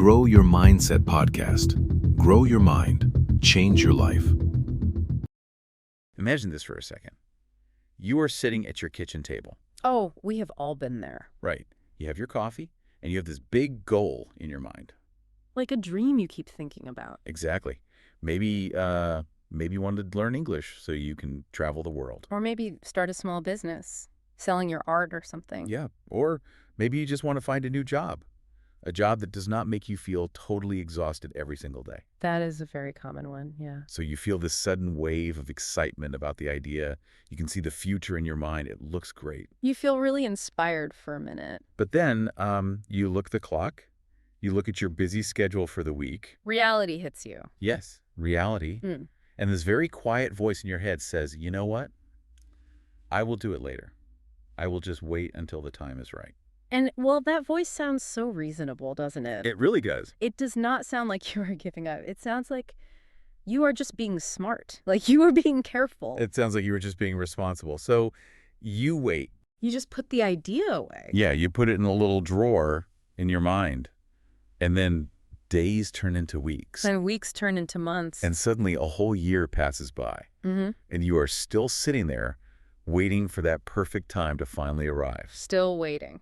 Grow Your Mindset podcast. Grow your mind. Change your life. Imagine this for a second. You are sitting at your kitchen table. Oh, we have all been there. Right. You have your coffee, and you have this big goal in your mind. Like a dream you keep thinking about. Exactly. Maybe you wanted to learn English so you can travel the world. Or maybe start a small business, selling your art or something. Yeah. Or maybe you just want to find a new job. A job that does not make you feel totally exhausted every single day. That is a very common one, yeah. So you feel this sudden wave of excitement about the idea. You can see the future in your mind. It looks great. You feel really inspired for a minute. But then you look at the clock. You look at your busy schedule for the week. Reality hits you. Yes, reality. And this very quiet voice in your head says, you know what? I will do it later. I will just wait until the time is right. And, well, that voice sounds so reasonable, doesn't it? It really does. It does not sound like you are giving up. It sounds like you are just being smart. Like you are being careful. It sounds like you were just being responsible. So you wait. You just put the idea away. Yeah, you put it in a little drawer in your mind. And then days turn into weeks. And weeks turn into months. And suddenly a whole year passes by. And you are still sitting there waiting for that perfect time to finally arrive. Still waiting.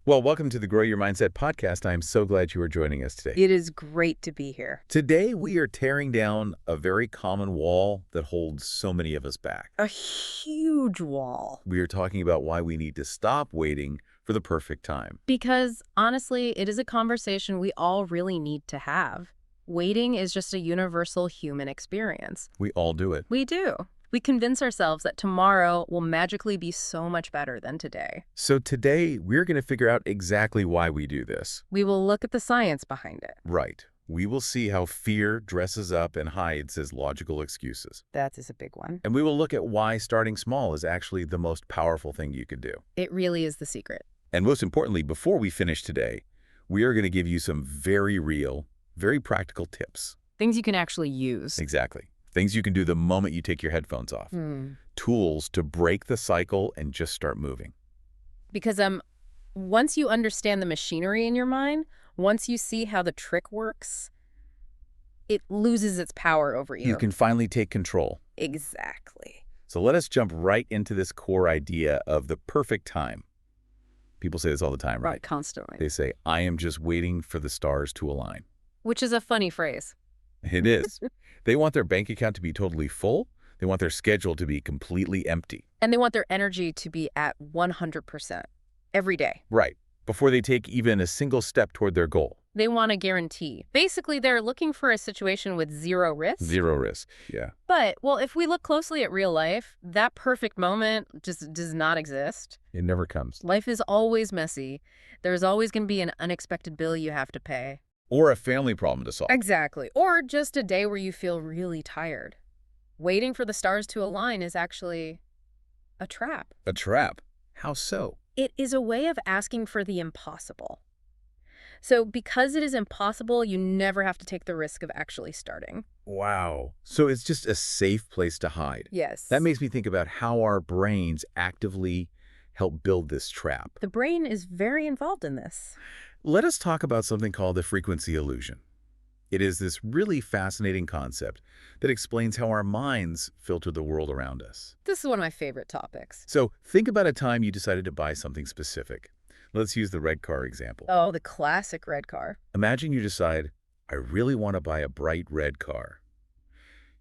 Well, welcome to the Grow Your Mindset podcast. I am so glad you are joining us today. It is great to be here. Today, we are tearing down a very common wall that holds so many of us back. A huge wall. We are talking about why we need to stop waiting for the perfect time. Because, honestly, it is a conversation we all really need to have. Waiting is just a universal human experience. We all do it. We do. We convince ourselves that tomorrow will magically be so much better than today. So today, we're going to figure out exactly why we do this. We will look at the science behind it. Right. We will see how fear dresses up and hides as logical excuses. That is a big one. And we will look at why starting small is actually the most powerful thing you could do. It really is the secret. And most importantly, before we finish today, we are going to give you some very real, very practical tips. Things you can actually use. Exactly. Things you can do the moment you take your headphones off. Tools to break the cycle and just start moving. Because once you understand the machinery in your mind, once you see how the trick works, it loses its power over you. You can finally take control. Exactly. So let us jump right into this core idea of the perfect time. People say this all the time, right? Constantly. They say, I am just waiting for the stars to align. Which is a funny phrase. It is. They want their bank account to be totally full. They want their schedule to be completely empty. And they want their energy to be at 100% every day. Right. Before they take even a single step toward their goal. They want a guarantee. Basically, they're looking for a situation with zero risk. Zero risk, yeah. But, well, if we look closely at real life, that perfect moment just does not exist. It never comes. Life is always messy. There's always going to be an unexpected bill you have to pay. Or a family problem to solve. Exactly. Or just a day where you feel really tired. Waiting for the stars to align is actually a trap. A trap? How so? It is a way of asking for the impossible. So because it is impossible, you never have to take the risk of actually starting. Wow. So it's just a safe place to hide. Yes. That makes me think about how our brains actively help build this trap. The brain is very involved in this. Let us talk about something called the frequency illusion. It is this really fascinating concept that explains how our minds filter the world around us. This is one of my favorite topics. So think about a time you decided to buy something specific. Let's use the red car example. Oh, the classic red car. Imagine you decide, I really want to buy a bright red car.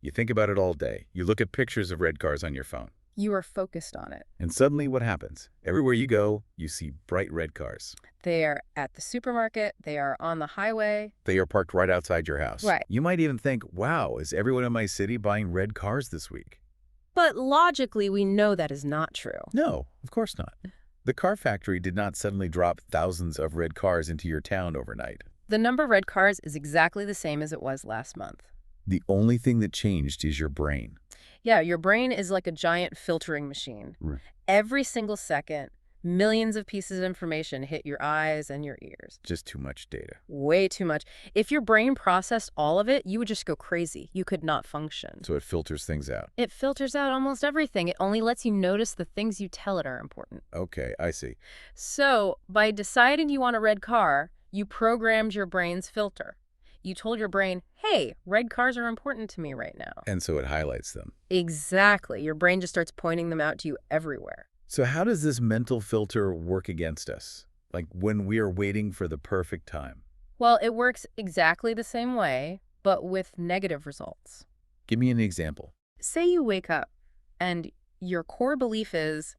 You think about it all day. You look at pictures of red cars on your phone. You are focused on it. And suddenly what happens? Everywhere you go, you see bright red cars. They are at the supermarket. They are on the highway. They are parked right outside your house. Right. You might even think, wow, is everyone in my city buying red cars this week? But logically, we know that is not true. No, of course not. The car factory did not suddenly drop thousands of red cars into your town overnight. The number of red cars is exactly the same as it was last month. The only thing that changed is your brain. Yeah, your brain is like a giant filtering machine. Right. Every single second, millions of pieces of information hit your eyes and your ears. Just too much data. Way too much. If your brain processed all of it, you would just go crazy. You could not function. So it filters things out. It filters out almost everything. It only lets you notice the things you tell it are important. Okay, I see. So by deciding you want a red car, You programmed your brain's filter. You told your brain, hey, red cars are important to me right now. And so it highlights them. Exactly. Your brain just starts pointing them out to you everywhere. So how does this mental filter work against us? Like when we are waiting for the perfect time? Well, it works exactly the same way, but with negative results. Give me an example. Say you wake up and your core belief is,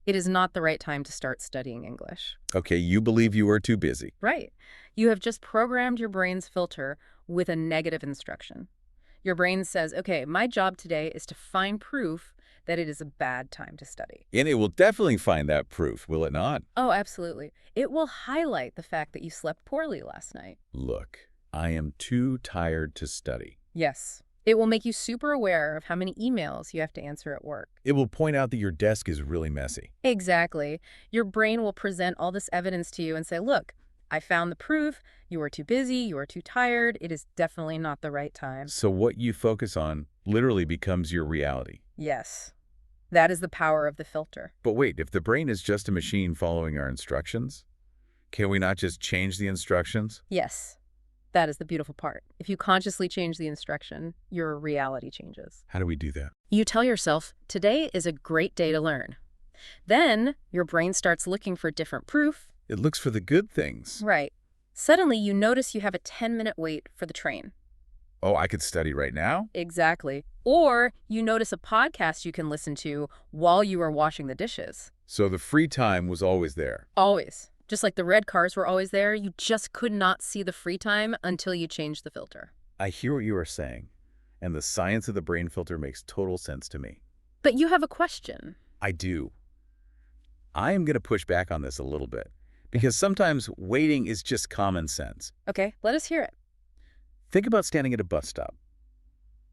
it is not the right time to start studying English. Okay, you believe you are too busy. Right. You have just programmed your brain's filter with a negative instruction. Your brain says, okay, my job today is to find proof that it is a bad time to study. And it will definitely find that proof, will it not? Oh, absolutely. It will highlight the fact that you slept poorly last night. Look, I am too tired to study. Yes. It will make you super aware of how many emails you have to answer at work. It will point out that your desk is really messy. Exactly. Your brain will present all this evidence to you and say, look, I found the proof. You are too busy. You are too tired. It is definitely not the right time. So what you focus on literally becomes your reality. Yes. That is the power of the filter. But wait, if the brain is just a machine following our instructions, can we not just change the instructions? Yes. That is the beautiful part. If you consciously change the instruction, your reality changes. How do we do that? You tell yourself, today is a great day to learn. Then your brain starts looking for different proof. It looks for the good things. Right. Suddenly you notice you have a 10-minute wait for the train. Oh, I could study right now? Exactly. Or you notice a podcast you can listen to while you are washing the dishes. So the free time was always there. Always. Just like the red cars were always there, you just could not see the free time until you changed the filter. I hear what you are saying, and the science of the brain filter makes total sense to me. But you have a question. I do. I am going to push back on this a little bit, because sometimes waiting is just common sense. Okay, let us hear it. Think about standing at a bus stop.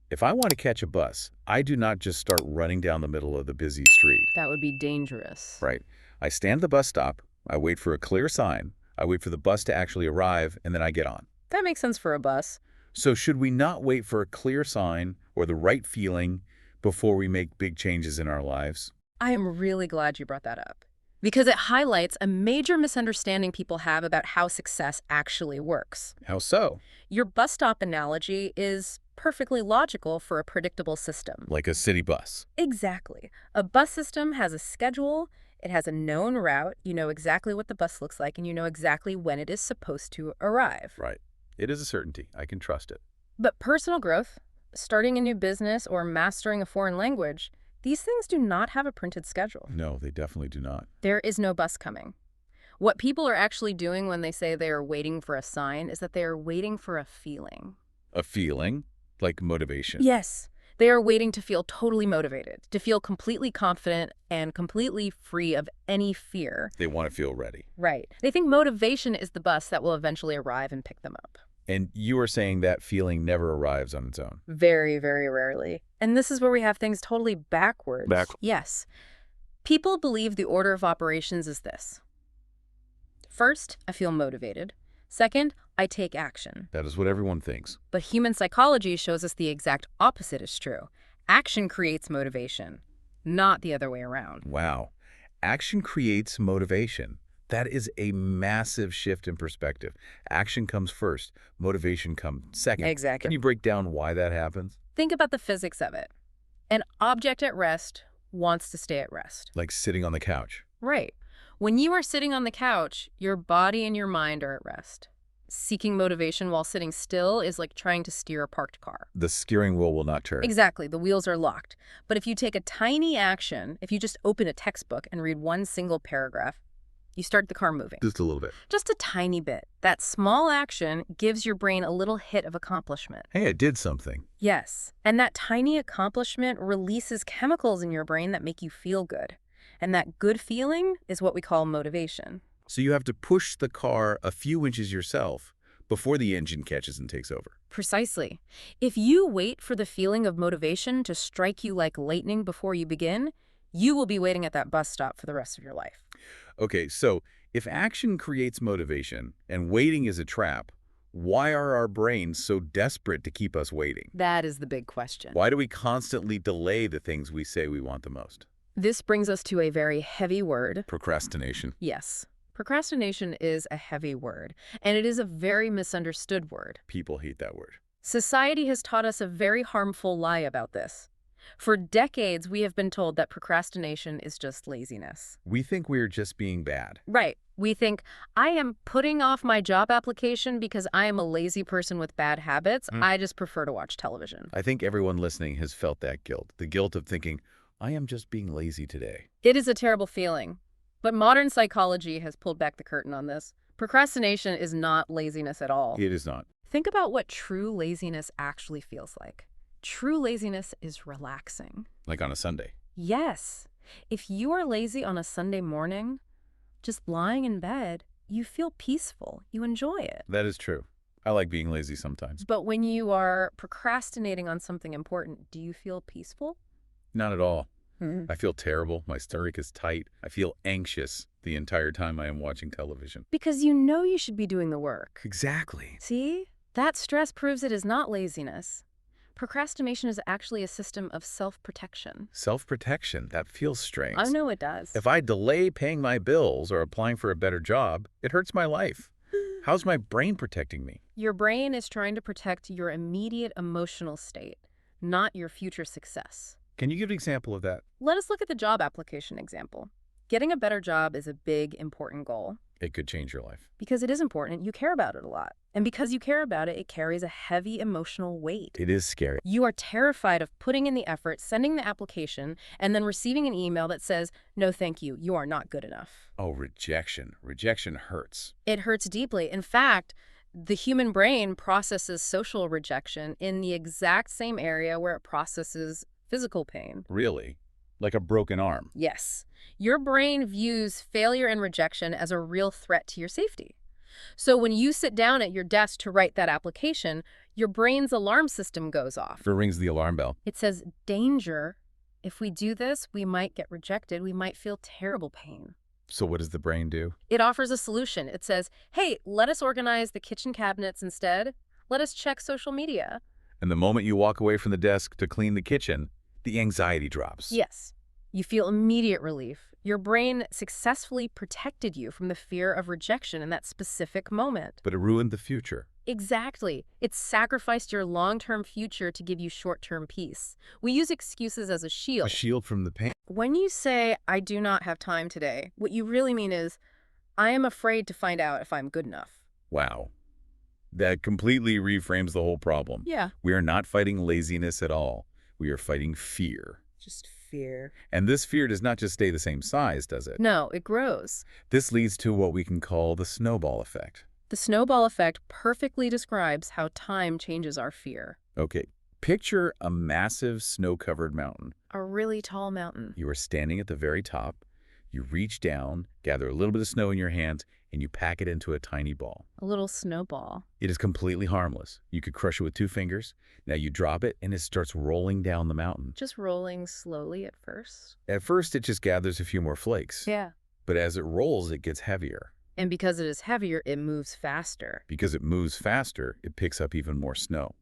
If I want to catch a bus, I do not just start running down the middle of the busy street. That would be dangerous. Right. I stand at the bus stop, I wait for a clear sign, I wait for the bus to actually arrive, and then I get on. That makes sense for a bus. So should we not wait for a clear sign or the right feeling before we make big changes in our lives? I am really glad you brought that up, because it highlights a major misunderstanding people have about how success actually works. How so? Your bus stop analogy is perfectly logical for a predictable system. Like a city bus. Exactly. A bus system has a schedule, it has a known route, you know exactly what the bus looks like, and you know exactly when it is supposed to arrive. Right. It is a certainty. I can trust it. But personal growth, starting a new business or mastering a foreign language, these things do not have a printed schedule. No, they definitely do not. There is no bus coming. What people are actually doing when they say they are waiting for a sign is that they are waiting for a feeling. A feeling? Like motivation? Yes. They are waiting to feel totally motivated, to feel completely confident and completely free of any fear. They want to feel ready. Right. They think motivation is the bus that will eventually arrive and pick them up. And you are saying that feeling never arrives on its own? Very, very rarely. And this is where we have things totally backwards. Yes. People believe the order of operations is this. First, I feel motivated. Second, I take action. That is what everyone thinks. But human psychology shows us the exact opposite is true. Action creates motivation, not the other way around. Wow. Action creates motivation. That is a massive shift in perspective. Action comes first. Motivation comes second. Exactly. Can you break down why that happens? Think about the physics of it. An object at rest wants to stay at rest. Like sitting on the couch. Right. When you are sitting on the couch, your body and your mind are at rest. Seeking motivation while sitting still is like trying to steer a parked car. The steering wheel will not turn. Exactly. The wheels are locked. But if you take a tiny action, if you just open a textbook and read one single paragraph, you start the car moving. Just a little bit. Just a tiny bit. That small action gives your brain a little hit of accomplishment. Hey, I did something. Yes. And that tiny accomplishment releases chemicals in your brain that make you feel good. And that good feeling is what we call motivation. So you have to push the car a few inches yourself before the engine catches and takes over. Precisely. If you wait for the feeling of motivation to strike you like lightning before you begin, you will be waiting at that bus stop for the rest of your life. Okay, so if action creates motivation and waiting is a trap, why are our brains so desperate to keep us waiting? That is the big question. Why do we constantly delay the things we say we want the most? This brings us to a very heavy word. Procrastination. Yes. Procrastination is a heavy word, and it is a very misunderstood word. People hate that word. Society has taught us a very harmful lie about this. For decades, we have been told that procrastination is just laziness. We think we're just being bad. Right. We think, I am putting off my job application because I am a lazy person with bad habits. I just prefer to watch television. I think everyone listening has felt that guilt, the guilt of thinking, I am just being lazy today. It is a terrible feeling. But modern psychology has pulled back the curtain on this. Procrastination is not laziness at all. It is not. Think about what true laziness actually feels like. True laziness is relaxing. Like on a Sunday. Yes. If you are lazy on a Sunday morning, just lying in bed, you feel peaceful. You enjoy it. That is true. I like being lazy sometimes. But when you are procrastinating on something important, do you feel peaceful? Not at all. I feel terrible. My stomach is tight. I feel anxious the entire time I am watching television. Because you know you should be doing the work. Exactly. See? That stress proves it is not laziness. Procrastination is actually a system of self-protection. Self-protection, that feels strange. I know it does. If I delay paying my bills or applying for a better job, it hurts my life. How's my brain protecting me? Your brain is trying to protect your immediate emotional state, not your future success. Can you give an example of that? Let us look at the job application example. Getting a better job is a big, important goal. It could change your life. Because it is important, you care about it a lot. And because you care about it, it carries a heavy emotional weight. It is scary. You are terrified of putting in the effort, sending the application, and then receiving an email that says, no, thank you, you are not good enough. Oh, rejection. Rejection hurts. It hurts deeply. In fact, the human brain processes social rejection in the exact same area where it processes physical pain. Really? Like a broken arm? Yes. Your brain views failure and rejection as a real threat to your safety. So when you sit down at your desk to write that application, your brain's alarm system goes off. It rings the alarm bell. It says, danger. If we do this, we might get rejected. We might feel terrible pain. So what does the brain do? It offers a solution. It says, hey, let us organize the kitchen cabinets instead. Let us check social media. And the moment you walk away from the desk to clean the kitchen, the anxiety drops. Yes. You feel immediate relief. Your brain successfully protected you from the fear of rejection in that specific moment. But it ruined the future. Exactly. It sacrificed your long-term future to give you short-term peace. We use excuses as a shield. A shield from the pain. When you say, I do not have time today, what you really mean is, I am afraid to find out if I'm good enough. Wow. That completely reframes the whole problem. Yeah. We are not fighting laziness at all. We are fighting fear. Just fear. And this fear does not just stay the same size, does it? No, it grows. This leads to what we can call the snowball effect. The snowball effect perfectly describes how time changes our fear. Okay, picture a massive snow-covered mountain. A really tall mountain. You are standing at the very top. You reach down, gather a little bit of snow in your hands, and you pack it into a tiny ball. A little snowball. It is completely harmless. You could crush it with 2 fingers. Now you drop it, and it starts rolling down the mountain. Just rolling slowly at first. At first, it just gathers a few more flakes. Yeah. But as it rolls, it gets heavier. And because it is heavier, it moves faster. Because it moves faster, it picks up even more snow.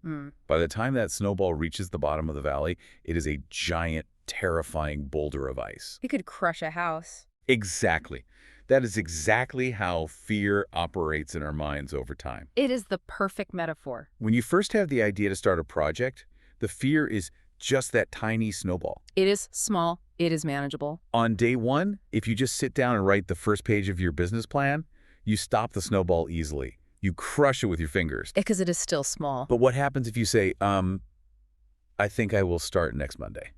By the time that snowball reaches the bottom of the valley, it is a giant, terrifying boulder of ice. It could crush a house. Exactly. That is exactly how fear operates in our minds over time. It is the perfect metaphor. When you first have the idea to start a project, the fear is just that tiny snowball. It is small. It is manageable. On day 1, if you just sit down and write the first page of your business plan, you stop the snowball easily. You crush it with your fingers. Because it is still small. But what happens if you say, I think I will start next Monday?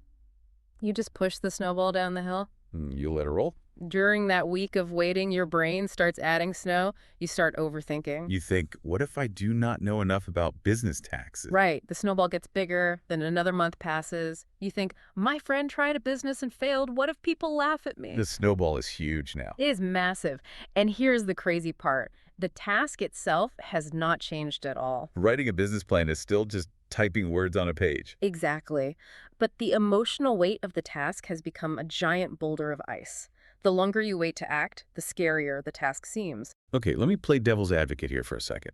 You just push the snowball down the hill? You let it roll. During that week of waiting, your brain starts adding snow. You start overthinking. You think, what if I do not know enough about business taxes? Right. The snowball gets bigger. Then another month passes. You think, my friend tried a business and failed. What if people laugh at me? The snowball is huge now. It is massive. And here's the crazy part. The task itself has not changed at all. Writing a business plan is still just typing words on a page. Exactly. But the emotional weight of the task has become a giant boulder of ice. The longer you wait to act, the scarier the task seems. Okay, let me play devil's advocate here for a second.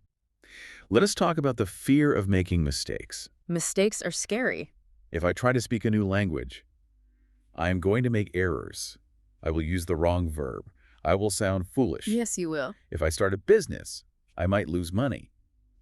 Let us talk about the fear of making mistakes. Mistakes are scary. If I try to speak a new language, I am going to make errors. I will use the wrong verb. I will sound foolish. Yes, you will. If I start a business, I might lose money.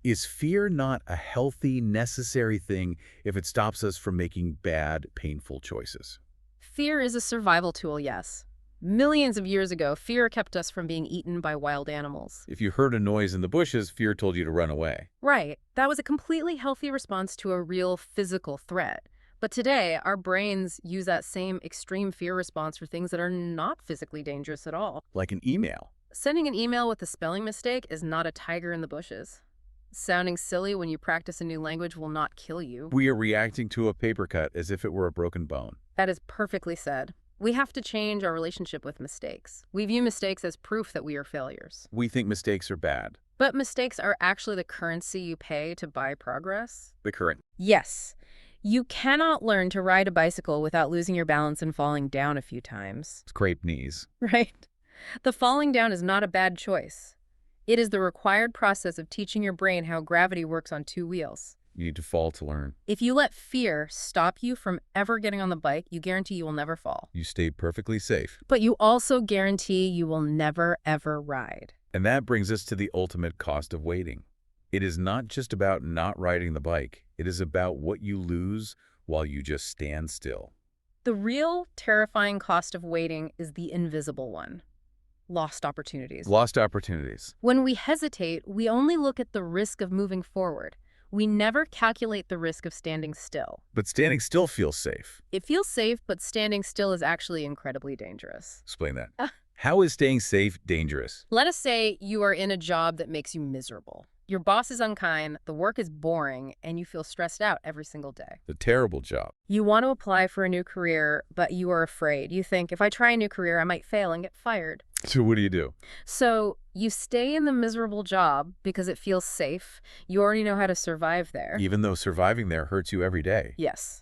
Is fear not a healthy, necessary thing if it stops us from making bad, painful choices? Fear is a survival tool, yes. Millions of years ago, fear kept us from being eaten by wild animals. If you heard a noise in the bushes, fear told you to run away. Right. That was a completely healthy response to a real physical threat. But today, our brains use that same extreme fear response for things that are not physically dangerous at all. Like an email. Sending an email with a spelling mistake is not a tiger in the bushes. Sounding silly when you practice a new language will not kill you. We are reacting to a paper cut as if it were a broken bone. That is perfectly said. We have to change our relationship with mistakes. We view mistakes as proof that we are failures. We think mistakes are bad. But mistakes are actually the currency you pay to buy progress. The current. Yes. You cannot learn to ride a bicycle without losing your balance and falling down a few times. Scraped knees. Right? The falling down is not a bad choice. It is the required process of teaching your brain how gravity works on two wheels. You need to fall to learn. If you let fear stop you from ever getting on the bike, you guarantee you will never fall. You stay perfectly safe. But you also guarantee you will never, ever ride. And that brings us to the ultimate cost of waiting. It is not just about not riding the bike. It is about what you lose while you just stand still. The real terrifying cost of waiting is the invisible one. Lost opportunities. Lost opportunities. When we hesitate, we only look at the risk of moving forward. We never calculate the risk of standing still. But standing still feels safe. It feels safe, but standing still is actually incredibly dangerous. Explain that. How is staying safe dangerous? Let us say you are in a job that makes you miserable. Your boss is unkind, the work is boring, and you feel stressed out every single day. The terrible job. You want to apply for a new career, but you are afraid. You think, if I try a new career, I might fail and get fired. So what do? So you stay in the miserable job because it feels safe. You already know how to survive there. Even though surviving there hurts you every day. Yes.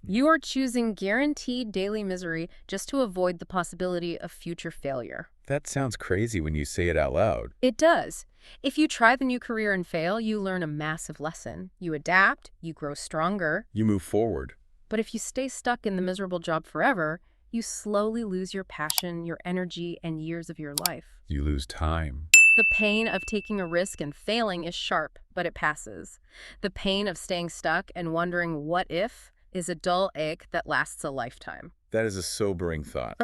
You are choosing guaranteed daily misery just to avoid the possibility of future failure. That sounds crazy when you say it out loud. It does. If you try the new career and fail, you learn a massive lesson. You adapt, you grow stronger. You move forward. But if you stay stuck in the miserable job forever, you slowly lose your passion, your energy, and years of your life. You lose time. The pain of taking a risk and failing is sharp, but it passes. The pain of staying stuck and wondering what if is a dull ache that lasts a lifetime. That is a sobering thought.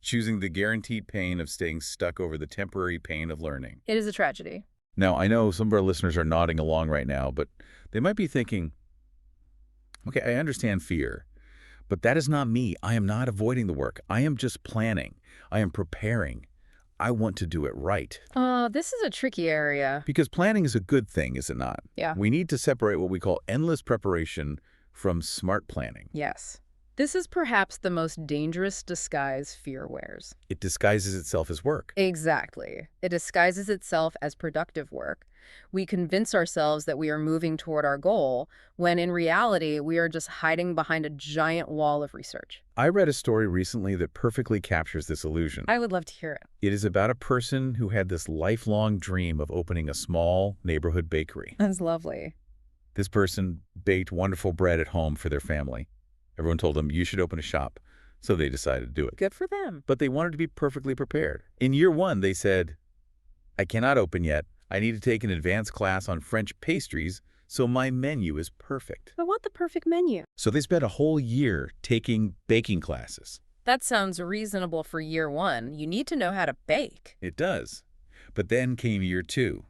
Choosing the guaranteed pain of staying stuck over the temporary pain of learning. It is a tragedy. Now, I know some of our listeners are nodding along right now, but they might be thinking, okay, I understand fear, but that is not me. I am not avoiding the work. I am just planning. I am preparing. I want to do it right. This is a tricky area. Because planning is a good thing, is it not? Yeah. We need to separate what we call endless preparation from smart planning. Yes. This is perhaps the most dangerous disguise fear wears. It disguises itself as work. Exactly. It disguises itself as productive work. We convince ourselves that we are moving toward our goal, when in reality, we are just hiding behind a giant wall of research. I read a story recently that perfectly captures this illusion. I would love to hear it. It is about a person who had this lifelong dream of opening a small neighborhood bakery. That's lovely. This person baked wonderful bread at home for their family. Everyone told them, you should open a shop. So they decided to do it. Good for them. But they wanted to be perfectly prepared. In year one, they said, I cannot open yet. I need to take an advanced class on French pastries, so my menu is perfect. I want the perfect menu. So they spent a whole year taking baking classes. That sounds reasonable for year one. You need to know how to bake. It does. But then came year two.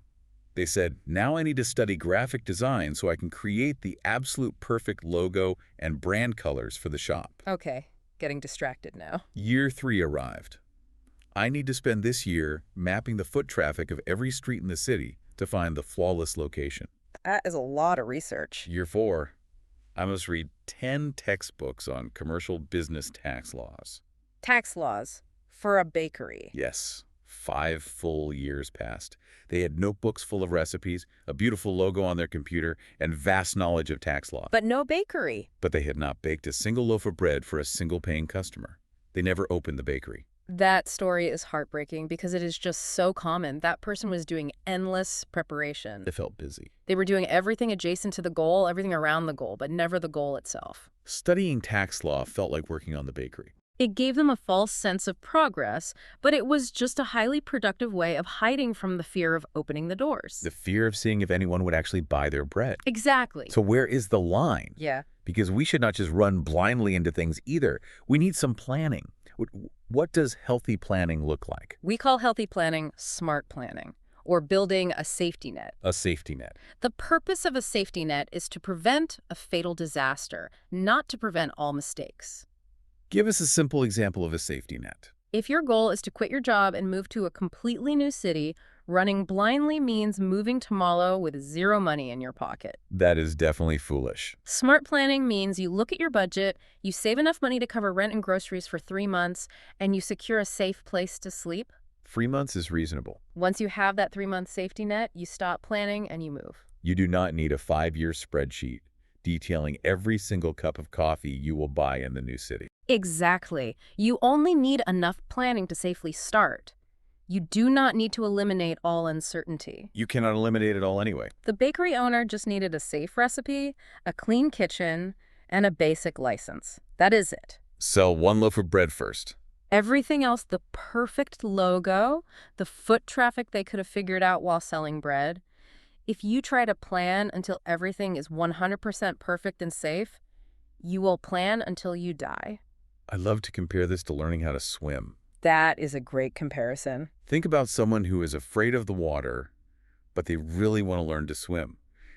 They said, now I need to study graphic design so I can create the absolute perfect logo and brand colors for the shop. Okay, getting distracted now. Year three arrived. I need to spend this year mapping the foot traffic of every street in the city to find the flawless location. That is a lot of research. Year four, I must read 10 textbooks on commercial business tax laws. Tax laws for a bakery. Yes, 5 full years passed. They had notebooks full of recipes, a beautiful logo on their computer, and vast knowledge of tax law. But no bakery. But they had not baked a single loaf of bread for a single paying customer. They never opened the bakery. That story is heartbreaking because it is just so common. That person was doing endless preparation. They felt busy. They were doing everything adjacent to the goal, everything around the goal, but never the goal itself. Studying tax law felt like working on the bakery. It gave them a false sense of progress, but it was just a highly productive way of hiding from the fear of opening the doors. The fear of seeing if anyone would actually buy their bread. Exactly. So where is the line? Yeah. Because we should not just run blindly into things either. We need some planning. What does healthy planning look like? We call healthy planning smart planning, or building a safety net. A safety net. The purpose of a safety net is to prevent a fatal disaster, not to prevent all mistakes. Give us a simple example of a safety net. If your goal is to quit your job and move to a completely new city, running blindly means moving tomorrow with zero money in your pocket. That is definitely foolish. Smart planning means you look at your budget, you save enough money to cover rent and groceries for 3 months, and you secure a safe place to sleep. 3 months is reasonable. Once you have that 3-month safety net, you stop planning and you move. You do not need a 5-year spreadsheet detailing every single cup of coffee you will buy in the new city. Exactly. You only need enough planning to safely start. You do not need to eliminate all uncertainty. You cannot eliminate it all anyway. The bakery owner just needed a safe recipe, a clean kitchen, and a basic license. That is it. Sell 1 loaf of bread first. Everything else, the perfect logo, the foot traffic they could have figured out while selling bread. If you try to plan until everything is 100% perfect and safe, you will plan until you die. I love to compare this to learning how to swim. That is a great comparison. Think about someone who is afraid of the water, but they really want to learn to swim.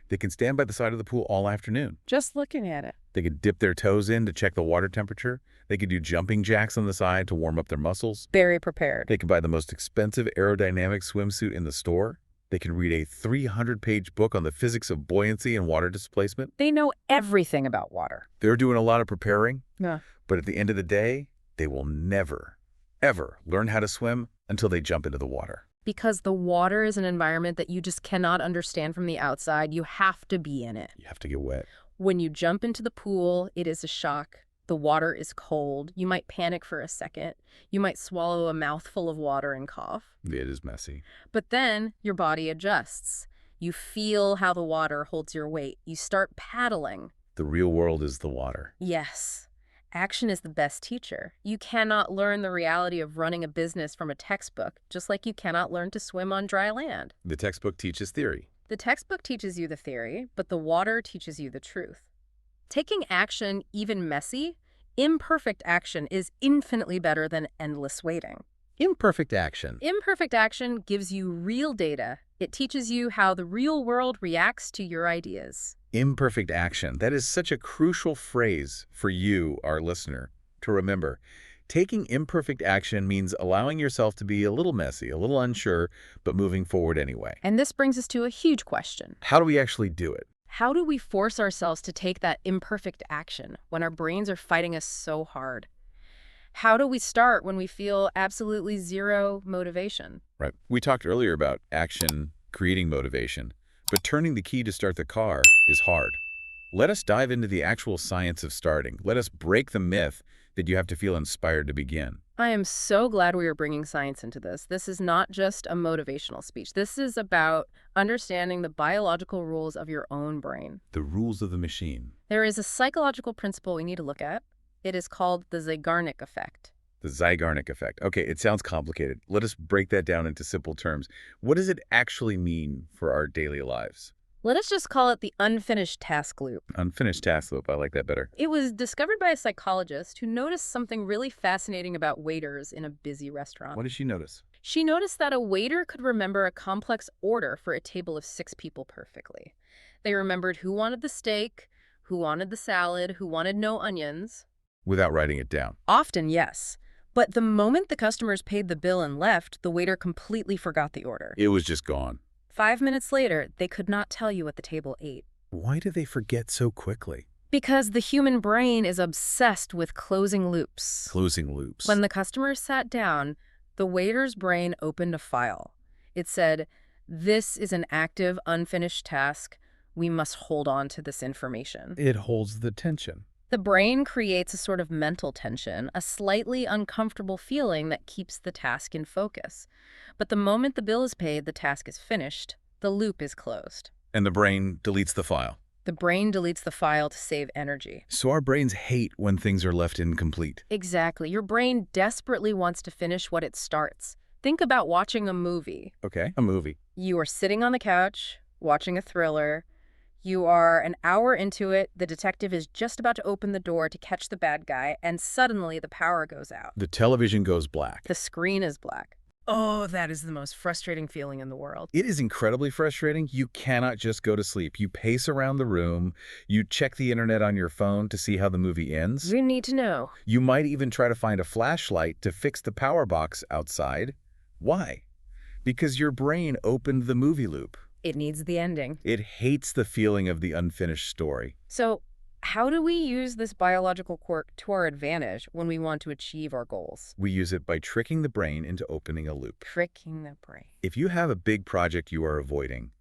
They can stand by the side of the pool all afternoon. Just looking at it. They could dip their toes in to check the water temperature. They could do jumping jacks on the side to warm up their muscles. Very prepared. They can buy the most expensive aerodynamic swimsuit in the store. They can read a 300-page book on the physics of buoyancy and water displacement. They know everything about water. They're doing a lot of preparing, Yeah. but at the end of the day, they will never, ever learn how to swim until they jump into the water. Because the water is an environment that you just cannot understand from the outside. You have to be in it. You have to get wet. When you jump into the pool, it is a shock. The water is cold. You might panic for a second. You might swallow a mouthful of water and cough. It is messy. But then your body adjusts. You feel how the water holds your weight. You start paddling. The real world is the water. Yes. Action is the best teacher. You cannot learn the reality of running a business from a textbook, just like you cannot learn to swim on dry land. The textbook teaches theory. The textbook teaches you the theory, but the water teaches you the truth. Taking action, even messy, imperfect action, is infinitely better than endless waiting. Imperfect action. Imperfect action gives you real data. It teaches you how the real world reacts to your ideas. Imperfect action. That is such a crucial phrase for you, our listener, to remember. Taking imperfect action means allowing yourself to be a little messy, a little unsure, but moving forward anyway. And this brings us to a huge question. How do we actually do it? How do we force ourselves to take that imperfect action when our brains are fighting us so hard? How do we start when we feel absolutely zero motivation? Right. We talked earlier about action creating motivation, but turning the key to start the car is hard. Let us dive into the actual science of starting. Let us break the myth that you have to feel inspired to begin. I am so glad we are bringing science into this. This is not just a motivational speech. This is about understanding the biological rules of your own brain. The rules of the machine. There is a psychological principle we need to look at. It is called the Zeigarnik effect. The Zeigarnik effect. Okay, it sounds complicated. Let us break that down into simple terms. What does it actually mean for our daily lives? Let us just call it the unfinished task loop. Unfinished task loop. I like that better. It was discovered by a psychologist who noticed something really fascinating about waiters in a busy restaurant. What did she notice? She noticed that a waiter could remember a complex order for a table of 6 people perfectly. They remembered who wanted the steak, who wanted the salad, who wanted no onions. Without writing it down. Often, yes. But the moment the customers paid the bill and left, the waiter completely forgot the order. It was just gone. 5 minutes later, they could not tell you what the table ate. Why do they forget so quickly? Because the human brain is obsessed with closing loops. Closing loops. When the customers sat down, the waiter's brain opened a file. It said, "This is an active, unfinished task. We must hold on to this information." It holds the tension. The brain creates a sort of mental tension, a slightly uncomfortable feeling that keeps the task in focus. But the moment the bill is paid, the task is finished, the loop is closed. And the brain deletes the file. The brain deletes the file to save energy. So our brains hate when things are left incomplete. Exactly. Your brain desperately wants to finish what it starts. Think about watching a movie. Okay, a movie. You are sitting on the couch, watching a thriller. You are an hour into it, the detective is just about to open the door to catch the bad guy, and suddenly the power goes out. The television goes black. The screen is black. Oh, that is the most frustrating feeling in the world. It is incredibly frustrating. You cannot just go to sleep. You pace around the room. You check the internet on your phone to see how the movie ends. You need to know. You might even try to find a flashlight to fix the power box outside. Why? Because your brain opened the movie loop. It needs the ending. It hates the feeling of the unfinished story. So, how do we use this biological quirk to our advantage when we want to achieve our goals? We use it by tricking the brain into opening a loop. Tricking the brain. If you have a big project you are avoiding,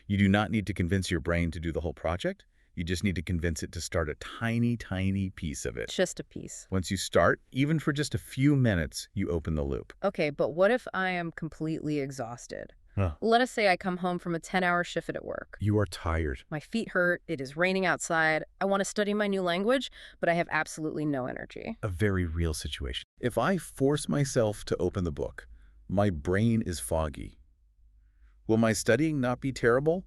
you do not need to convince your brain to do the whole project. You just need to convince it to start a tiny, tiny piece of it. Just a piece. Once you start, even for just a few minutes, you open the loop. Okay, but what if I am completely exhausted? Huh. Let us say I come home from a 10-hour shift at work. You are tired. My feet hurt, it is raining outside, I want to study my new language, but I have absolutely no energy. A very real situation. If I force myself to open the book, my brain is foggy. Will my studying not be terrible?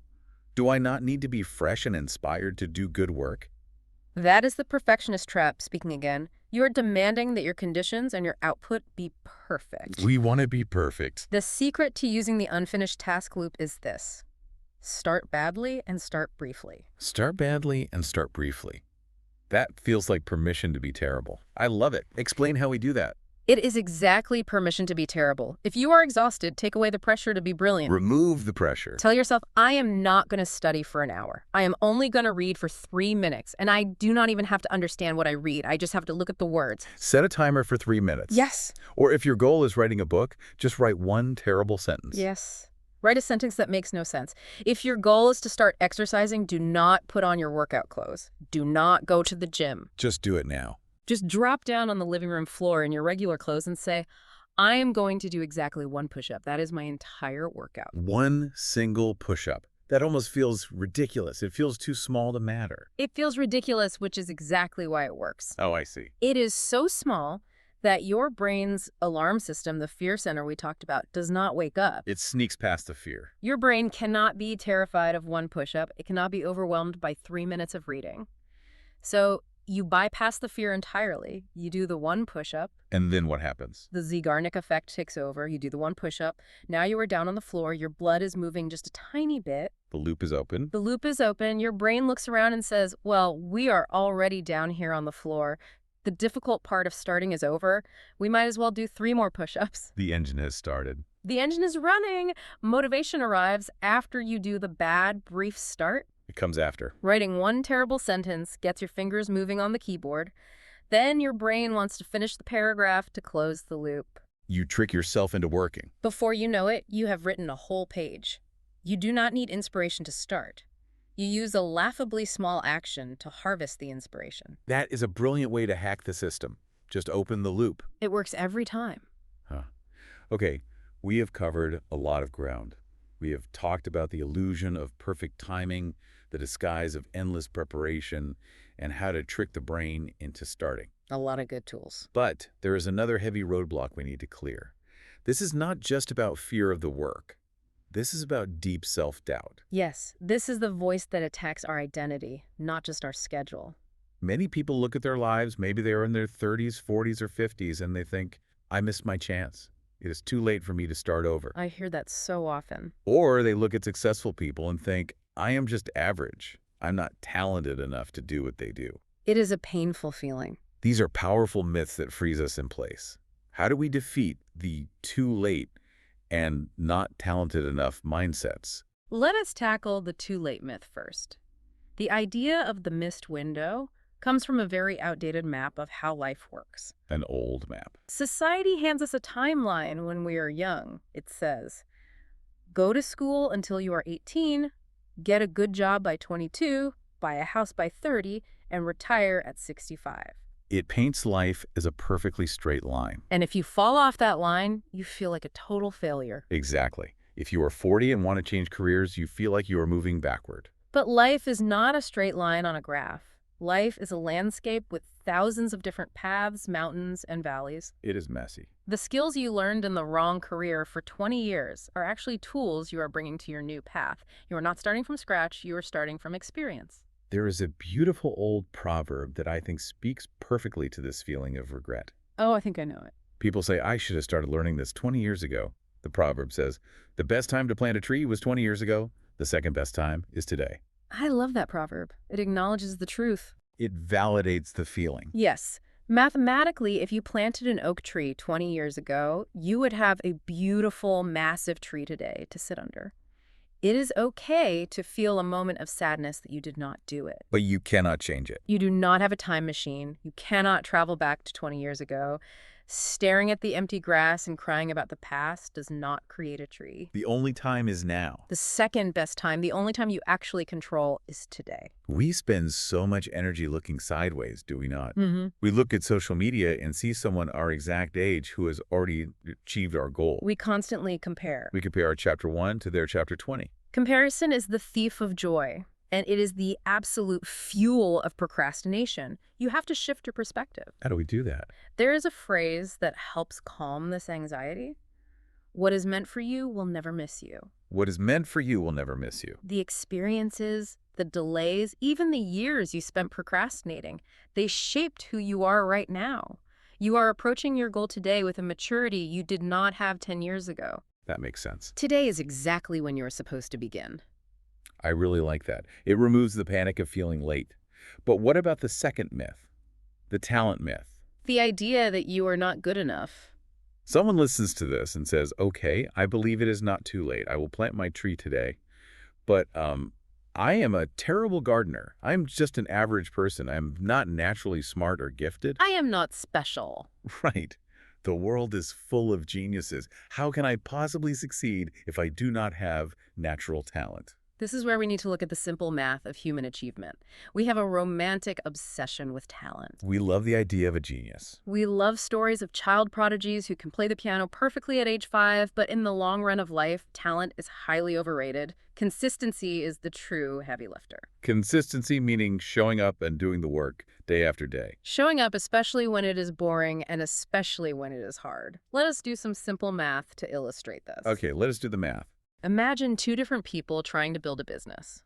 Do I not need to be fresh and inspired to do good work? That is the perfectionist trap, speaking again. You are demanding that your conditions and your output be perfect. We want to be perfect. The secret to using the unfinished task loop is this. Start badly and start briefly. Start badly and start briefly. That feels like permission to be terrible. I love it. Explain how we do that. It is exactly permission to be terrible. If you are exhausted, take away the pressure to be brilliant. Remove the pressure. Tell yourself, I am not going to study for an hour. I am only going to read for 3 minutes, and I do not even have to understand what I read. I just have to look at the words. Set a timer for 3 minutes. Yes. Or if your goal is writing a book, just write one terrible sentence. Yes. Write a sentence that makes no sense. If your goal is to start exercising, do not put on your workout clothes. Do not go to the gym. Just do it now. Just drop down on the living room floor in your regular clothes and say, I am going to do exactly one push-up. That is my entire workout. One single push-up. That almost feels ridiculous. It feels too small to matter. It feels ridiculous, which is exactly why it works. Oh, I see. It is so small that your brain's alarm system, the fear center we talked about, does not wake up. It sneaks past the fear. Your brain cannot be terrified of one push-up. It cannot be overwhelmed by 3 minutes of reading. So you bypass the fear entirely. You do the one push-up. And then what happens? The Zeigarnik effect takes over. You do the one push-up. Now you are down on the floor. Your blood is moving just a tiny bit. The loop is open. The loop is open. Your brain looks around and says, well, we are already down here on the floor. The difficult part of starting is over. We might as well do 3 more push-ups. The engine has started. The engine is running. Motivation arrives after you do the bad, brief start. It comes after. Writing one terrible sentence gets your fingers moving on the keyboard. Then your brain wants to finish the paragraph to close the loop. You trick yourself into working. Before you know it, you have written a whole page. You do not need inspiration to start. You use a laughably small action to harvest the inspiration. That is a brilliant way to hack the system. Just open the loop. It works every time. Huh. Okay, we have covered a lot of ground. We have talked about the illusion of perfect timing, the disguise of endless preparation, and how to trick the brain into starting. A lot of good tools. But there is another heavy roadblock we need to clear. This is not just about fear of the work. This is about deep self-doubt. Yes, this is the voice that attacks our identity, not just our schedule. Many people look at their lives, maybe they're in their 30s, 40s, or 50s, and they think, I missed my chance. It is too late for me to start over. I hear that so often. Or they look at successful people and think, I am just average. I'm not talented enough to do what they do. It is a painful feeling. These are powerful myths that freeze us in place. How do we defeat the too late and not talented enough mindsets? Let us tackle the too late myth first. The idea of the missed window comes from a very outdated map of how life works. An old map. Society hands us a timeline when we are young. It says, go to school until you are 18, get a good job by 22, buy a house by 30, and retire at 65. It paints life as a perfectly straight line. And if you fall off that line, you feel like a total failure. Exactly. If you are 40 and want to change careers, you feel like you are moving backward. But life is not a straight line on a graph. Life is a landscape with thousands of different paths, mountains, and valleys. It is messy. The skills you learned in the wrong career for 20 years are actually tools you are bringing to your new path. You are not starting from scratch, you are starting from experience. There is a beautiful old proverb that I think speaks perfectly to this feeling of regret. Oh, I think I know it. People say, I should have started learning this 20 years ago. The proverb says, the best time to plant a tree was 20 years ago. The second best time is today. I love that proverb. It acknowledges the truth. It validates the feeling. Yes. Mathematically, if you planted an oak tree 20 years ago, you would have a beautiful, massive tree today to sit under. It is okay to feel a moment of sadness that you did not do it. But you cannot change it. You do not have a time machine. You cannot travel back to 20 years ago. Staring at the empty grass and crying about the past does not create a tree. The only time is now. The second best time, the only time you actually control, is today. We spend so much energy looking sideways, do we not? Mm-hmm. We look at social media and see someone our exact age who has already achieved our goal. We constantly compare. We compare our chapter 1 to their chapter 20. Comparison is the thief of joy, and it is the absolute fuel of procrastination. You have to shift your perspective. How do we do that? There is a phrase that helps calm this anxiety. What is meant for you will never miss you. What is meant for you will never miss you. The experiences, the delays, even the years you spent procrastinating, they shaped who you are right now. You are approaching your goal today with a maturity you did not have 10 years ago. That makes sense. Today is exactly when you're supposed to begin. I really like that. It removes the panic of feeling late. But what about the second myth? The talent myth. The idea that you are not good enough. Someone listens to this and says, okay, I believe it is not too late. I will plant my tree today. But I am a terrible gardener. I'm just an average person. I'm not naturally smart or gifted. I am not special. Right. The world is full of geniuses. How can I possibly succeed if I do not have natural talent? This is where we need to look at the simple math of human achievement. We have a romantic obsession with talent. We love the idea of a genius. We love stories of child prodigies who can play the piano perfectly at age 5, but in the long run of life, talent is highly overrated. Consistency is the true heavy lifter. Consistency meaning showing up and doing the work day after day. Showing up especially when it is boring and especially when it is hard. Let us do some simple math to illustrate this. Okay, let us do the math. Imagine two different people trying to build a business.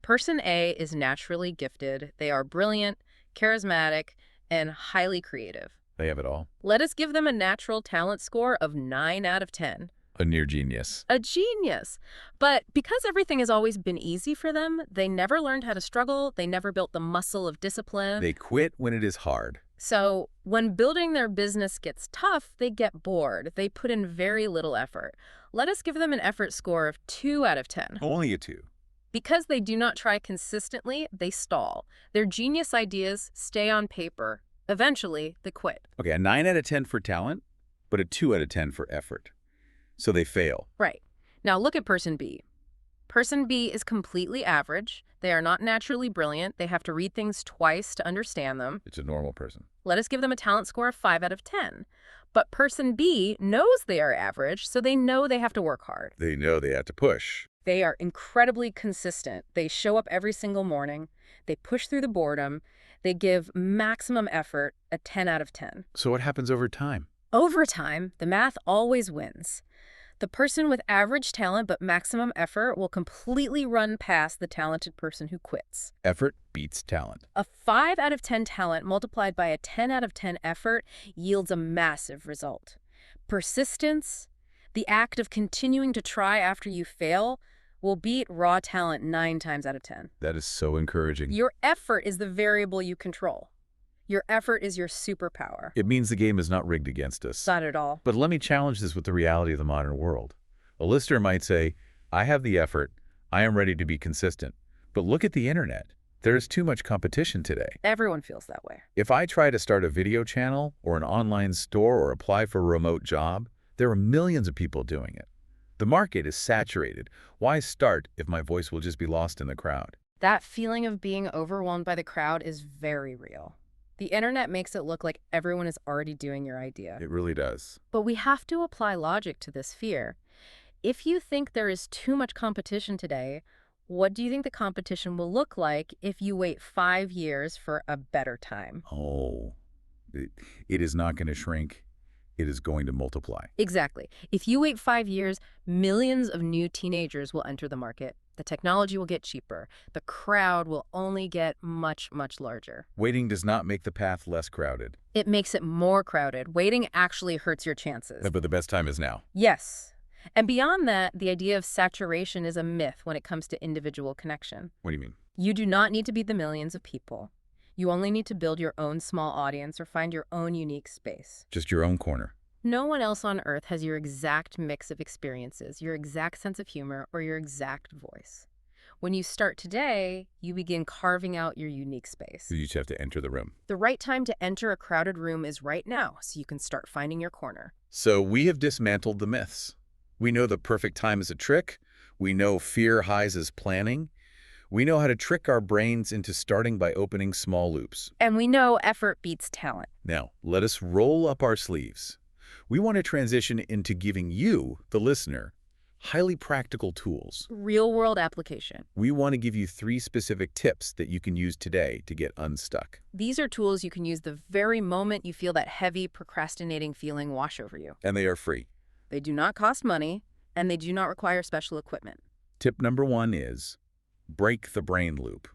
Person A is naturally gifted. They are brilliant, charismatic, and highly creative. They have it all. Let us give them a natural talent score of 9 out of 10. A near genius. A genius. But because everything has always been easy for them, they never learned how to struggle. They never built the muscle of discipline. They quit when it is hard. So when building their business gets tough, they get bored. They put in very little effort. Let us give them an effort score of 2 out of 10. Only a 2. Because they do not try consistently, they stall. Their genius ideas stay on paper. Eventually, they quit. Okay, a 9 out of 10 for talent, but a 2 out of 10 for effort. So they fail. Right. Now look at person B. Person B is completely average. They are not naturally brilliant. They have to read things twice to understand them. It's a normal person. Let us give them a talent score of 5 out of 10. But person B knows they are average, so they know they have to work hard. They know they have to push. They are incredibly consistent. They show up every single morning. They push through the boredom. They give maximum effort, a 10 out of 10. So what happens over time? Over time, the math always wins. The person with average talent but maximum effort will completely run past the talented person who quits. Effort beats talent. A 5 out of 10 talent multiplied by a 10 out of 10 effort yields a massive result. Persistence, the act of continuing to try after you fail, will beat raw talent 9 times out of 10. That is so encouraging. Your effort is the variable you control. Your effort is your superpower. It means the game is not rigged against us. Not at all. But let me challenge this with the reality of the modern world. A listener might say, I have the effort. I am ready to be consistent. But look at the internet. There is too much competition today. Everyone feels that way. If I try to start a video channel or an online store or apply for a remote job, there are millions of people doing it. The market is saturated. Why start if my voice will just be lost in the crowd? That feeling of being overwhelmed by the crowd is very real. The internet makes it look like everyone is already doing your idea. It really does. But we have to apply logic to this fear. If you think there is too much competition today, What do you think the competition will look like if you wait 5 years for a better time? Oh, it, it is not going to shrink. It is going to multiply. Exactly. If you wait 5 years, millions of new teenagers will enter the market. The technology will get cheaper. The crowd will only get much, much larger. Waiting does not make the path less crowded. It makes it more crowded. Waiting actually hurts your chances. But the best time is now. Yes. And beyond that, the idea of saturation is a myth when it comes to individual connection. What do you mean? You do not need to be the millions of people. You only need to build your own small audience or find your own unique space. Just your own corner. No one else on Earth has your exact mix of experiences, your exact sense of humor, or your exact voice. When you start today, you begin carving out your unique space. You just have to enter the room. The right time to enter a crowded room is right now, so you can start finding your corner. So we have dismantled the myths. We know the perfect time is a trick. We know fear highs is planning. We know how to trick our brains into starting by opening small loops. And we know effort beats talent. Now, let us roll up our sleeves. We want to transition into giving you, the listener, highly practical tools. Real-world application. We want to give you 3 specific tips that you can use today to get unstuck. These are tools you can use the very moment you feel that heavy, procrastinating feeling wash over you. And they are free. They do not cost money, and they do not require special equipment. Tip number 1 is break the brain loop.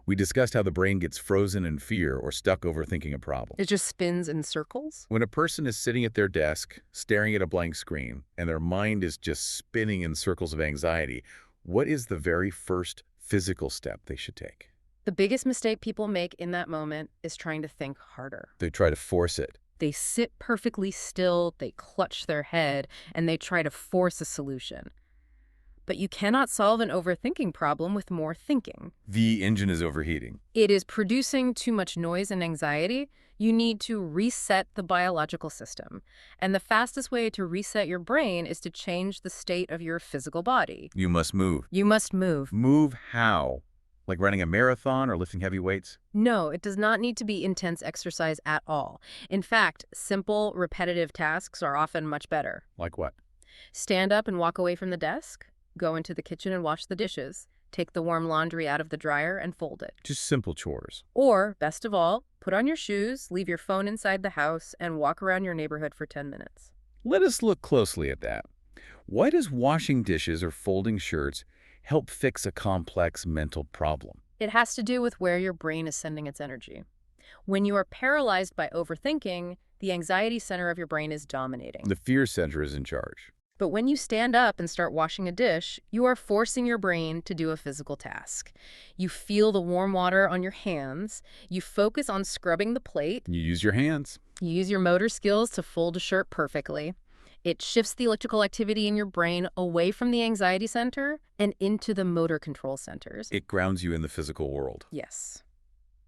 We discussed how the brain gets frozen in fear or stuck overthinking a problem. It just spins in circles? When a person is sitting at their desk, staring at a blank screen, and their mind is just spinning in circles of anxiety, what is the very first physical step they should take? The biggest mistake people make in that moment is trying to think harder. They try to force it. They sit perfectly still, they clutch their head, and they try to force a solution. But you cannot solve an overthinking problem with more thinking. The engine is overheating. It is producing too much noise and anxiety. You need to reset the biological system. And the fastest way to reset your brain is to change the state of your physical body. You must move. You must move. Move how? Like running a marathon or lifting heavy weights? No, it does not need to be intense exercise at all. In fact, simple, repetitive tasks are often much better. Like what? Stand up and walk away from the desk. Go into the kitchen and wash the dishes. Take the warm laundry out of the dryer and fold it. Just simple chores. Or, best of all, put on your shoes, leave your phone inside the house, and walk around your neighborhood for 10 minutes. Let us look closely at that. Why does washing dishes or folding shirts help fix a complex mental problem? It has to do with where your brain is sending its energy. When you are paralyzed by overthinking, the anxiety center of your brain is dominating. The fear center is in charge. But when you stand up and start washing a dish, you are forcing your brain to do a physical task. You feel the warm water on your hands. You focus on scrubbing the plate. You use your hands. You use your motor skills to fold a shirt perfectly. It shifts the electrical activity in your brain away from the anxiety center and into the motor control centers. It grounds you in the physical world. Yes.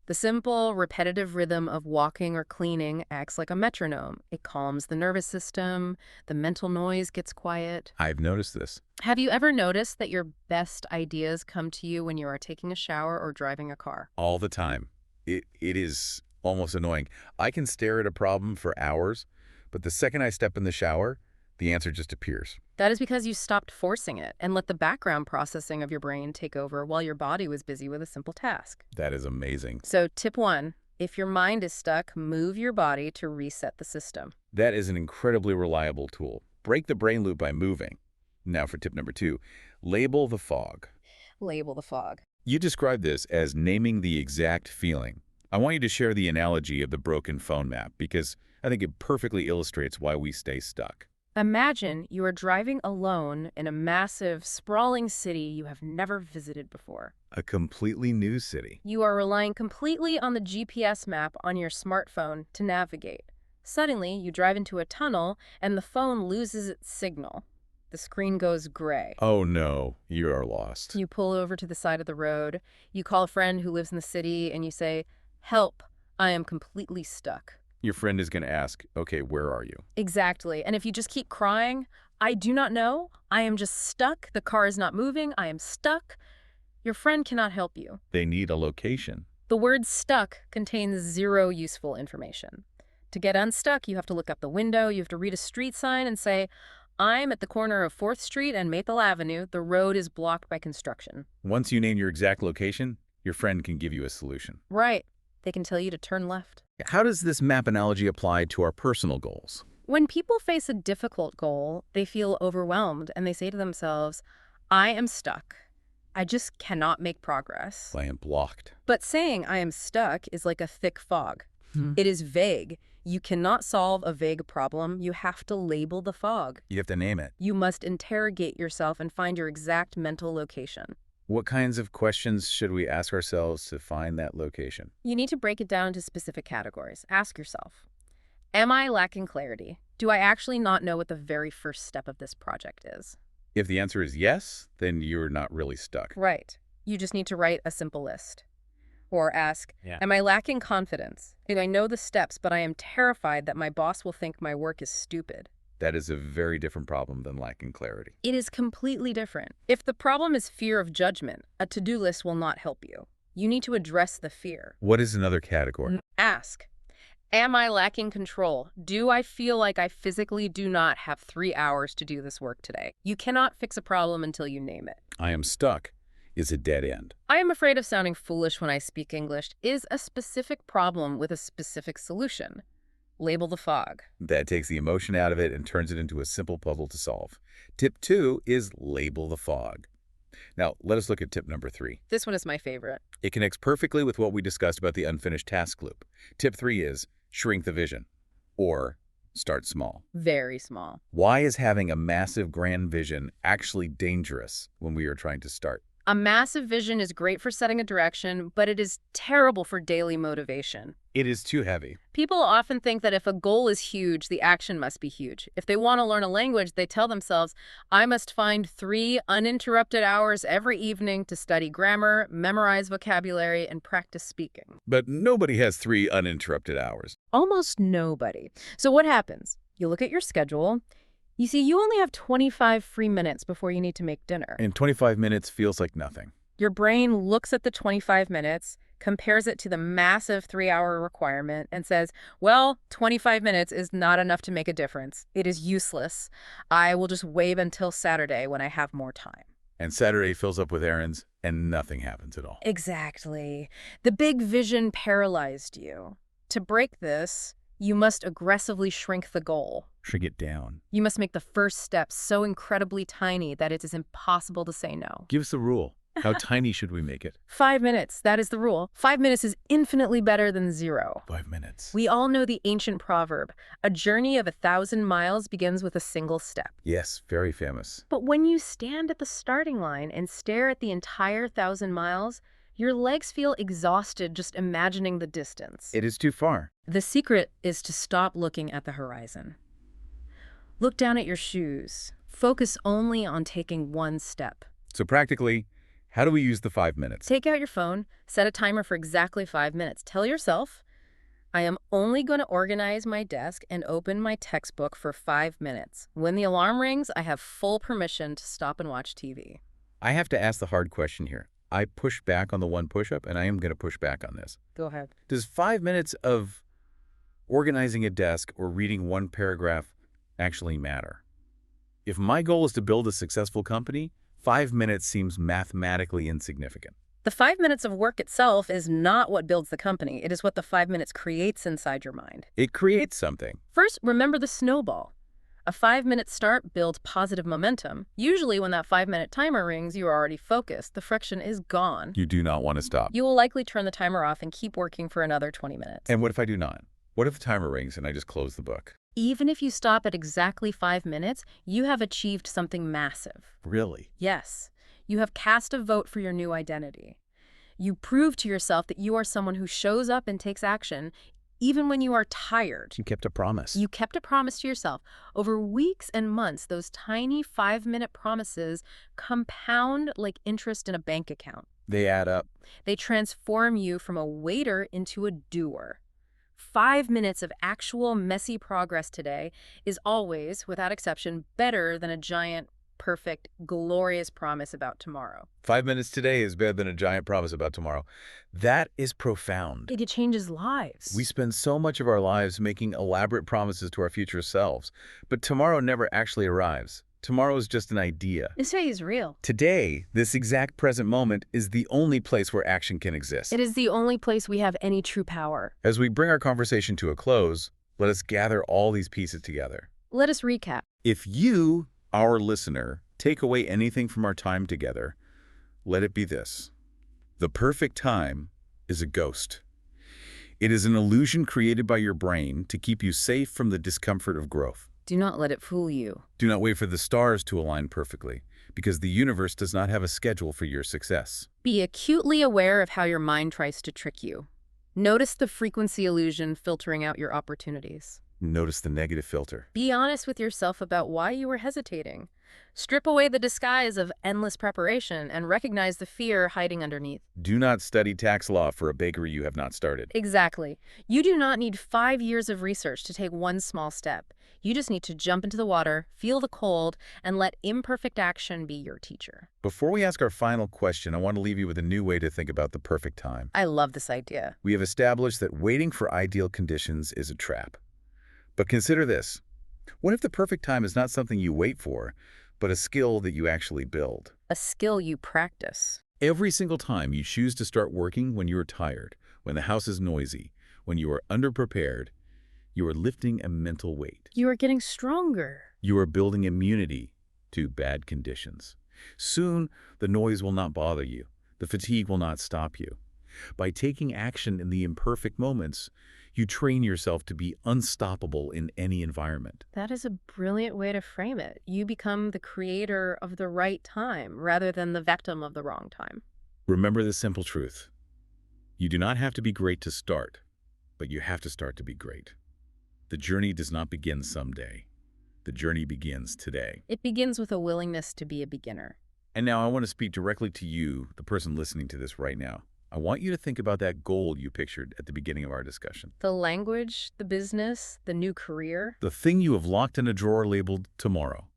The simple, repetitive rhythm of walking or cleaning acts like a metronome. It calms the nervous system, the mental noise gets quiet. I've noticed this. Have you ever noticed that your best ideas come to you when you are taking a shower or driving a car? All the time. It is almost annoying. I can stare at a problem for hours, but the second I step in the shower, the answer just appears. That is because you stopped forcing it and let the background processing of your brain take over while your body was busy with a simple task. That is amazing. So tip 1, if your mind is stuck, move your body to reset the system. That is an incredibly reliable tool. Break the brain loop by moving. Now for tip number 2, label the fog. Label the fog. You described this as naming the exact feeling. I want you to share the analogy of the broken phone map because I think it perfectly illustrates why we stay stuck. Imagine you are driving alone in a massive, sprawling city you have never visited before. A completely new city. You are relying completely on the GPS map on your smartphone to navigate. Suddenly, you drive into a tunnel and the phone loses its signal. The screen goes gray. Oh no, you are lost. You pull over to the side of the road. You call a friend who lives in the city and you say, "Help, I am completely stuck." Your friend is going to ask, okay, where are you? Exactly. And if you just keep crying, "I do not know. I am just stuck. The car is not moving. I am stuck," your friend cannot help you. They need a location. The word stuck contains 0 useful information. To get unstuck, you have to look up the window, you have to read a street sign and say, I'm at the corner of 4th Street and Maple Avenue. The road is blocked by construction. Once you name your exact location, your friend can give you a solution. Right. They can tell you to turn left. How does this map analogy apply to our personal goals? When people face a difficult goal, they feel overwhelmed and they say to themselves, I am stuck. I just cannot make progress. I am blocked. But saying I am stuck is like a thick fog. It is vague. You cannot solve a vague problem. You have to label the fog. You have to name it. You must interrogate yourself and find your exact mental location. What kinds of questions should we ask ourselves to find that location? You need to break it down into specific categories. Ask yourself, am I lacking clarity? Do I actually not know what the very first step of this project is? If the answer is yes, then you're not really stuck. Right. You just need to write a simple list. Or ask, am I lacking confidence? I know the steps, but I am terrified that my boss will think my work is stupid. That is a very different problem than lacking clarity. It is completely different. If the problem is fear of judgment, a to-do list will not help you. You need to address the fear. What is another category? Ask, am I lacking control? Do I feel like I physically do not have 3 hours to do this work today? You cannot fix a problem until you name it. I am stuck is a dead end. I am afraid of sounding foolish when I speak English is a specific problem with a specific solution. Label the fog. That takes the emotion out of it and turns it into a simple puzzle to solve. Tip 2 is label the fog. Now, let us look at tip number 3. This one is my favorite. It connects perfectly with what we discussed about the unfinished task loop. Tip 3 is shrink the vision, or start small. Very small. Why is having a massive grand vision actually dangerous when we are trying to start? A massive vision is great for setting a direction, but it is terrible for daily motivation. It is too heavy. People often think that if a goal is huge, the action must be huge. If they want to learn a language, they tell themselves, I must find 3 uninterrupted hours every evening to study grammar, memorize vocabulary, and practice speaking. But nobody has 3 uninterrupted hours. Almost nobody. So what happens? You look at your schedule. You see, you only have 25 free minutes before you need to make dinner. And 25 minutes feels like nothing. Your brain looks at the 25 minutes, compares it to the massive 3-hour requirement, and says, well, 25 minutes is not enough to make a difference. It is useless. I will just wait until Saturday when I have more time. And Saturday fills up with errands, and nothing happens at all. Exactly. The big vision paralyzed you. To break this, you must aggressively shrink the goal. Shrink it down. You must make the first step so incredibly tiny that it is impossible to say no. Give us the rule. How tiny should we make it? 5 minutes. That is the rule. 5 minutes is infinitely better than 0. 5 minutes. We all know the ancient proverb, a journey of 1,000 miles begins with a single step. Yes, very famous. But when you stand at the starting line and stare at the entire 1,000 miles, your legs feel exhausted just imagining the distance. It is too far. The secret is to stop looking at the horizon. Look down at your shoes. Focus only on taking one step. So practically, how do we use the 5 minutes? Take out your phone, set a timer for exactly 5 minutes. Tell yourself, I am only going to organize my desk and open my textbook for 5 minutes. When the alarm rings, I have full permission to stop and watch TV. I have to ask the hard question here. I push back on the one push-up, and I am going to push back on this. Go ahead. Does 5 minutes of organizing a desk or reading one paragraph actually matter? If my goal is to build a successful company, 5 minutes seems mathematically insignificant. The 5 minutes of work itself is not what builds the company. It is what the 5 minutes creates inside your mind. It creates something. First, remember the snowball. A 5-minute start builds positive momentum. Usually when that 5-minute timer rings, you are already focused. The friction is gone. You do not want to stop. You will likely turn the timer off and keep working for another 20 minutes. And what if I do not? What if the timer rings and I just close the book? Even if you stop at exactly 5 minutes, you have achieved something massive. Really? Yes. You have cast a vote for your new identity. You prove to yourself that you are someone who shows up and takes action, even when you are tired. You kept a promise. You kept a promise to yourself. Over weeks and months, those tiny 5-minute promises compound like interest in a bank account. They add up. They transform you from a waiter into a doer. 5 minutes of actual messy progress today is always, without exception, better than a giant perfect, glorious promise about tomorrow. 5 minutes today is better than a giant promise about tomorrow. That is profound. It changes lives. We spend so much of our lives making elaborate promises to our future selves, but tomorrow never actually arrives. Tomorrow is just an idea. This day is real. Today, this exact present moment, is the only place where action can exist. It is the only place we have any true power. As we bring our conversation to a close, let us gather all these pieces together. Let us recap. If you, our listener, take away anything from our time together, let it be this. The perfect time is a ghost. It is an illusion created by your brain to keep you safe from the discomfort of growth. Do not let it fool you. Do not wait for the stars to align perfectly, because the universe does not have a schedule for your success. Be acutely aware of how your mind tries to trick you. Notice the frequency illusion filtering out your opportunities. Notice the negative filter. Be honest with yourself about why you were hesitating. Strip away the disguise of endless preparation and recognize the fear hiding underneath. Do not study tax law for a bakery you have not started. Exactly. You do not need 5 years of research to take one small step. You just need to jump into the water, feel the cold, and let imperfect action be your teacher. Before we ask our final question, I want to leave you with a new way to think about the perfect time. I love this idea. We have established that waiting for ideal conditions is a trap. But consider this. What if the perfect time is not something you wait for, but a skill that you actually build? A skill you practice. Every single time you choose to start working when you are tired, when the house is noisy, when you are underprepared, you are lifting a mental weight. You are getting stronger. You are building immunity to bad conditions. Soon, the noise will not bother you. The fatigue will not stop you. By taking action in the imperfect moments, you train yourself to be unstoppable in any environment. That is a brilliant way to frame it. You become the creator of the right time rather than the victim of the wrong time. Remember this simple truth. You do not have to be great to start, but you have to start to be great. The journey does not begin someday. The journey begins today. It begins with a willingness to be a beginner. And now I want to speak directly to you, the person listening to this right now. I want you to think about that goal you pictured at the beginning of our discussion. The language, the business, the new career. The thing you have locked in a drawer labeled tomorrow.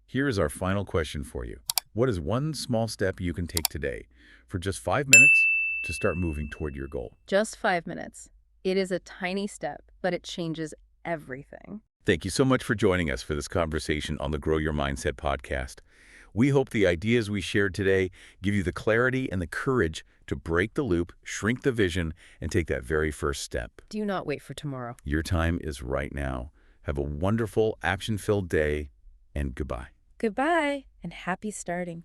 Here is our final question for you. What is one small step you can take today for just 5 minutes to start moving toward your goal? Just 5 minutes. It is a tiny step, but it changes everything. Thank you so much for joining us for this conversation on the Grow Your Mindset podcast. We hope the ideas we shared today give you the clarity and the courage to break the loop, shrink the vision, and take that very first step. Do not wait for tomorrow. Your time is right now. Have a wonderful, action-filled day, and goodbye. Goodbye, and happy starting.